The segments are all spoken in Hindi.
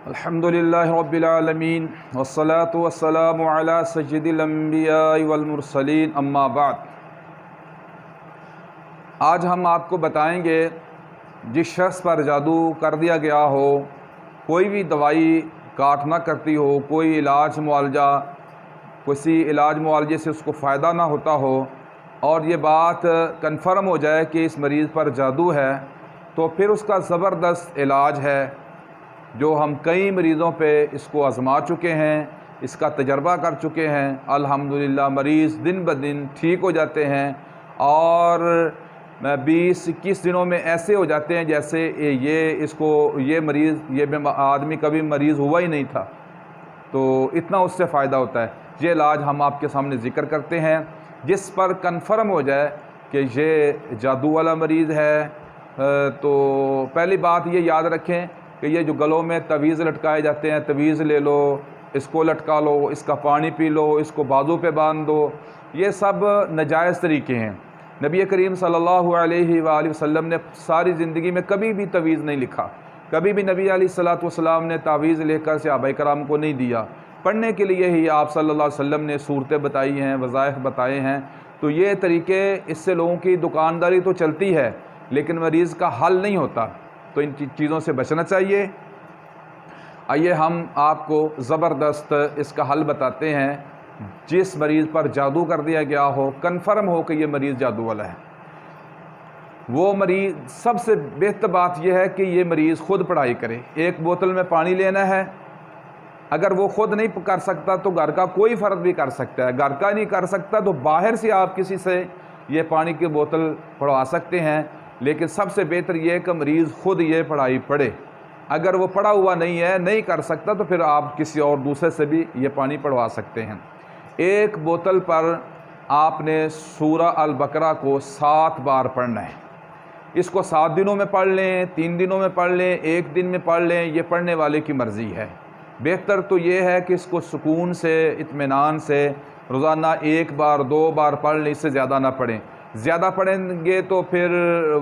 अल्हम्दुलिल्लाहि रब्बिल आलमीन वस्सलातु वस्सलामु अला सय्यिदिल अंबिया वल मुरसलीन अम्मा बाद। आज हम आपको बताएंगे जिस शख्स पर जादू कर दिया गया हो, कोई भी दवाई काट ना करती हो, कोई इलाज मुआलजा किसी इलाज मुआलजे से उसको फ़ायदा ना होता हो और ये बात कन्फर्म हो जाए कि इस मरीज़ पर जादू है, तो फिर उसका ज़बरदस्त इलाज है जो हम कई मरीज़ों पे इसको आज़मा चुके हैं, इसका तजर्बा कर चुके हैं। अल्हम्दुलिल्लाह मरीज़ दिन ब दिन ठीक हो जाते हैं और 20-21 दिनों में ऐसे हो जाते हैं जैसे ये आदमी कभी मरीज़ हुआ ही नहीं था। तो इतना उससे फ़ायदा होता है। ये इलाज हम आपके सामने ज़िक्र करते हैं जिस पर कन्फर्म हो जाए कि ये जादू वाला मरीज़ है। तो पहली बात ये याद रखें कि ये जो गलों में तवीज़ लटकाए जाते हैं, तवीज़ ले लो, इसको लटका लो, इसका पानी पी लो, इसको बाजू पे बांध दो, ये सब नाजायज़ तरीके हैं। नबी करीम सल्लल्लाहु अलैहि वसल्लम ने सारी ज़िंदगी में कभी भी तवीज़ नहीं लिखा, कभी भी नबी अलैहिस्सलातु वस्सलाम ने तावीज़ लेकर सहाबाए कराम को नहीं दिया। पढ़ने के लिए ही आप सल्लल्लाहु अलैहि वसल्लम ने सूरतें बताई हैं, वज़ाइफ बताए हैं। तो ये तरीके, इससे लोगों की दुकानदारी तो चलती है लेकिन मरीज़ का हल नहीं होता। तो इन चीज़ों से बचना चाहिए। आइए हम आपको ज़बरदस्त इसका हल बताते हैं। जिस मरीज़ पर जादू कर दिया गया हो, कन्फर्म हो कि ये मरीज़ जादू वाला है, वो मरीज़, सबसे बेहतर बात यह है कि ये मरीज़ ख़ुद पढ़ाई करे। एक बोतल में पानी लेना है, अगर वो ख़ुद नहीं कर सकता तो घर का कोई फ़र्द भी कर सकता है। घर का नहीं कर सकता तो बाहर से आप किसी से ये पानी की बोतल पढ़वा सकते हैं। लेकिन सबसे बेहतर ये है कि मरीज़ ख़ुद ये पढ़ाई पढ़े। अगर वो पढ़ा हुआ नहीं है, नहीं कर सकता, तो फिर आप किसी और दूसरे से भी ये पानी पढ़वा सकते हैं। एक बोतल पर आपने सूरा अल बकरा को 7 बार पढ़ना है। इसको 7 दिनों में पढ़ लें, 3 दिनों में पढ़ लें, 1 दिन में पढ़ लें, ये पढ़ने वाले की मर्ज़ी है। बेहतर तो ये है कि इसको सुकून से, इत्मीनान से रोज़ाना 1 बार 2 बार पढ़ लें, इससे ज़्यादा ना पढ़ें। ज़्यादा पढ़ेंगे तो फिर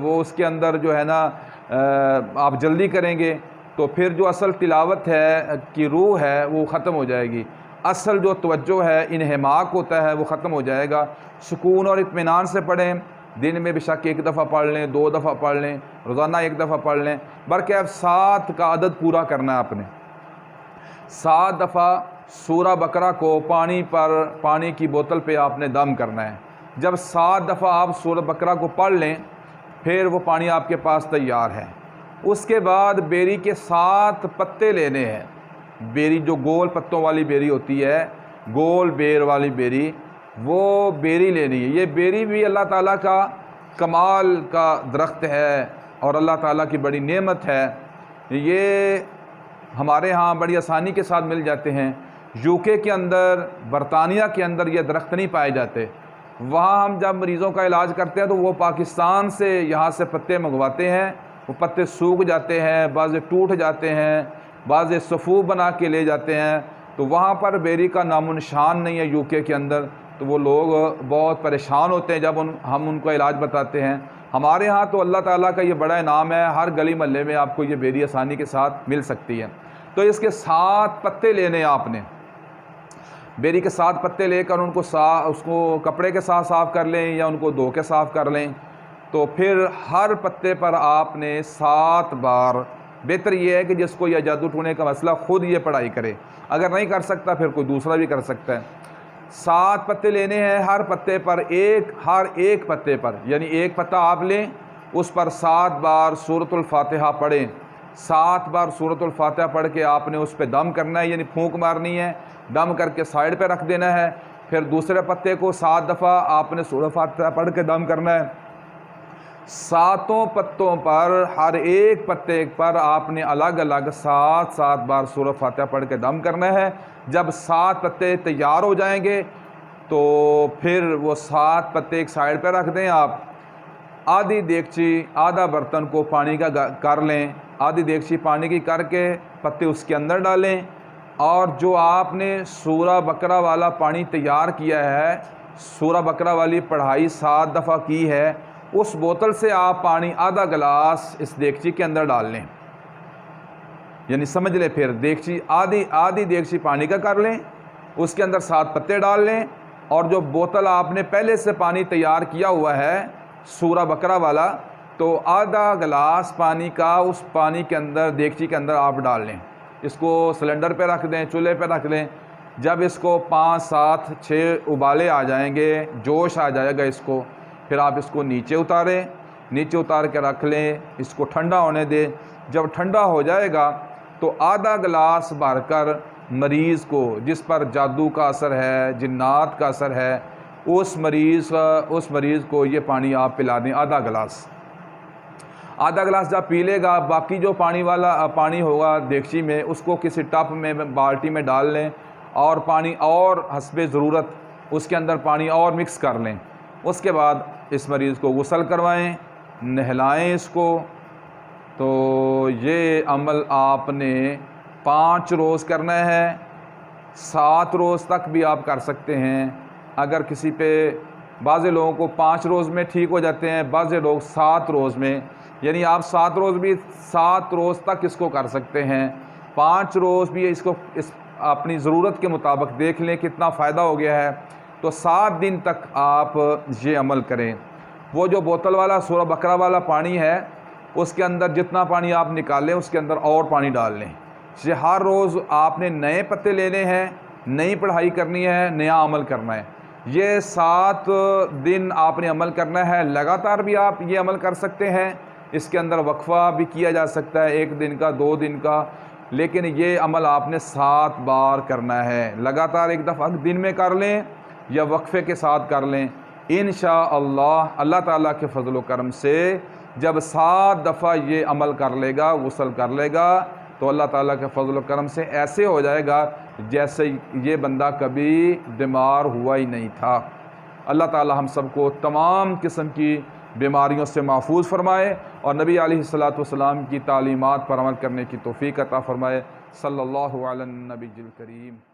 वो उसके अंदर जो है ना, आप जल्दी करेंगे तो फिर जो असल तिलावत है की रूह है वो ख़त्म हो जाएगी। असल जो तवज्जो है, इन्हमाक होता है, वो ख़त्म हो जाएगा। सुकून और इत्मीनान से पढ़ें। दिन में बेशक 1 दफ़ा पढ़ लें, 2 दफ़ा पढ़ लें, रोज़ाना 1 दफ़ा पढ़ लें, बल्कि अब 7 का अदद पूरा करना है आपने। 7 दफ़ा सूरा बकरा को पानी की बोतल पे आपने दम करना है। जब 7 दफ़ा आप सूरा बकरा को पढ़ लें, फिर वो पानी आपके पास तैयार है। उसके बाद बेरी के 7 पत्ते लेने हैं। बेरी जो गोल पत्तों वाली बेरी होती है, गोल बेर वाली बेरी, वो बेरी लेनी है। ये बेरी भी अल्लाह ताला का कमाल का दरख्त है और अल्लाह ताला की बड़ी नेमत है। ये हमारे यहाँ बड़ी आसानी के साथ मिल जाते हैं। यूके के अंदर, बरतानिया के अंदर ये दरख्त नहीं पाए जाते। वहाँ हम जब मरीज़ों का इलाज करते हैं तो वो पाकिस्तान से यहाँ से पत्ते मंगवाते हैं। वो पत्ते सूख जाते हैं, बाज़ टूट जाते हैं, बाज़ सफ़ूफ बना के ले जाते हैं। तो वहाँ पर बेरी का नामो निशान नहीं है यूके के अंदर। तो वो लोग बहुत परेशान होते हैं जब हम उनको इलाज बताते हैं। हमारे यहाँ तो अल्लाह ताला का ये बड़ा इनाम है, हर गली महल्ले में आपको ये बेरी आसानी के साथ मिल सकती है। तो इसके 7 पत्ते लेने आपने। बेरी के 7 पत्ते लेकर उसको कपड़े के साथ साफ़ कर लें या उनको धो के साफ़ कर लें। तो फिर हर पत्ते पर आपने 7 बार, बेहतर ये है कि जिसको यह जादू टूने का मसला ख़ुद ये पढ़ाई करे। अगर नहीं कर सकता फिर कोई दूसरा भी कर सकता है। 7 पत्ते लेने हैं, हर पत्ते पर हर एक पत्ते पर, यानी एक पत्ता आप लें, उस पर 7 बार सूरतुल फातिहा पढ़ें। 7 बार सूरतुल फातिहा पढ़ के आपने उस पर दम करना है, यानी फूंक मारनी है। दम करके साइड पे रख देना है। फिर दूसरे पत्ते को 7 दफ़ा आपने सूरत फातिहा पढ़ के दम करना है। 7 पत्तों पर, हर एक पत्ते पर आपने अलग अलग 7 बार सूरत फातिहा पढ़ के दम करना है। जब 7 पत्ते तैयार हो जाएंगे तो फिर वो 7 पत्ते एक साइड पर रख दें। आप आधी देगची, आधा बर्तन को पानी का कर लें। आधी देगची पानी की करके पत्ते उसके अंदर डालें और जो आपने सूरा बकरा वाला पानी तैयार किया है, सूरा बकरा वाली पढ़ाई 7 दफ़ा की है, उस बोतल से आप पानी आधा गिलास इस देगची के अंदर डाल लें। यानी समझ लें, फिर देगची आधी देगची पानी का कर लें, उसके अंदर 7 पत्ते डाल लें, और जो बोतल आपने पहले से पानी तैयार किया हुआ है सूरा बकरा वाला, तो आधा गिलास पानी का उस पानी के अंदर देगची के अंदर आप डाल लें। इसको सिलेंडर पे रख दें, चूल्हे पे रख दें। जब इसको 5, 7, 6 उबाले आ जाएंगे, जोश आ जाएगा इसको, फिर आप इसको नीचे उतारें, नीचे उतार के रख लें, इसको ठंडा होने दें। जब ठंडा हो जाएगा तो आधा गिलास भरकर मरीज़ को, जिस पर जादू का असर है, जिन्नात का असर है, उस मरीज़ को ये पानी आप पिला दें। आधा गिलास जब पी लेगा, बाकी जो पानी होगा देगची में, उसको किसी टप में, बाल्टी में डाल लें, और पानी और हस्बे ज़रूरत उसके अंदर पानी और मिक्स कर लें। उसके बाद इस मरीज़ को गुस्ल करवाएं, नहलाएं इसको। तो ये अमल आपने 5 रोज़ करना है, 7 रोज़ तक भी आप कर सकते हैं। अगर किसी पे, बाज़े लोगों को 5 रोज़ में ठीक हो जाते हैं, बाज़े लोग 7 रोज़ में, यानी आप 7 रोज़ भी 7 रोज़ तक इसको कर सकते हैं। 5 रोज़ भी इसको अपनी ज़रूरत के मुताबिक देख लें कितना फ़ायदा हो गया है, तो 7 दिन तक आप ये अमल करें। वो जो बोतल वाला सूरा बकरा वाला पानी है, उसके अंदर जितना पानी आप निकालें उसके अंदर और पानी डाल लें। ये हर रोज़ आपने नए पत्ते लेने हैं, नई पढ़ाई करनी है, नया अमल करना है। ये 7 दिन आपने अमल करना है। लगातार भी आप ये अमल कर सकते हैं, इसके अंदर वक्फ़ा भी किया जा सकता है, 1 दिन का, 2 दिन का, लेकिन ये अमल आपने 7 बार करना है। लगातार एक दफ़ा दिन में कर लें या वक्फ़े के साथ कर लें। इंशाअल्लाह अल्लाह ताला के फ़ज़ल व करम से जब 7 दफ़ा ये अमल कर लेगा, गुस्ल कर लेगा, तो अल्लाह ताला के फ़ज़ल व करम से ऐसे हो जाएगा जैसे ये बंदा कभी बीमार हुआ ही नहीं था। अल्लाह ताला हम सबको तमाम किस्म की बीमारियों से महफूज फ़रमाए और नबी अलैहिस्सलातु वस्सलाम की तालीमात पर अमल करने की तौफ़ीक़ अता फ़रमाए। सल्लल्लाहु अलैहि नबील करीम।